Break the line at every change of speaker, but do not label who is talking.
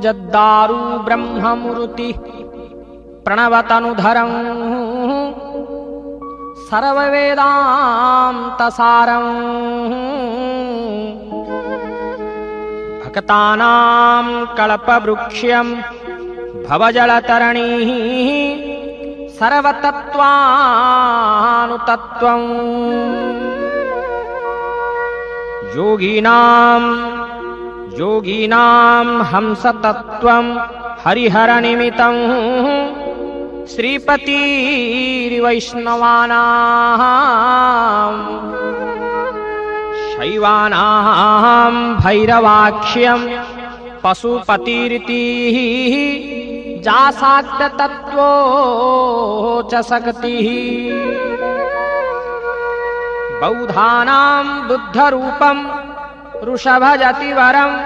जद्दारू ब्रह्ममुरुति प्रणवतनुधरं सर्ववेदान्तसारं भक्तानां कल्पवृक्ष्यं भवजलतरणिः सर्वतत्त्वानुतत्त्वं योगिनां हंसतत्त्वं हरिहरनिमित्तं श्रीपतिर्वैष्णवानां शैवानां भैरवाक्ष्यं पशुपतिरिति जासाग्रतत्त्वो च शक्तिः बौधानां बुद्धरूपं वृषभजतिवरम्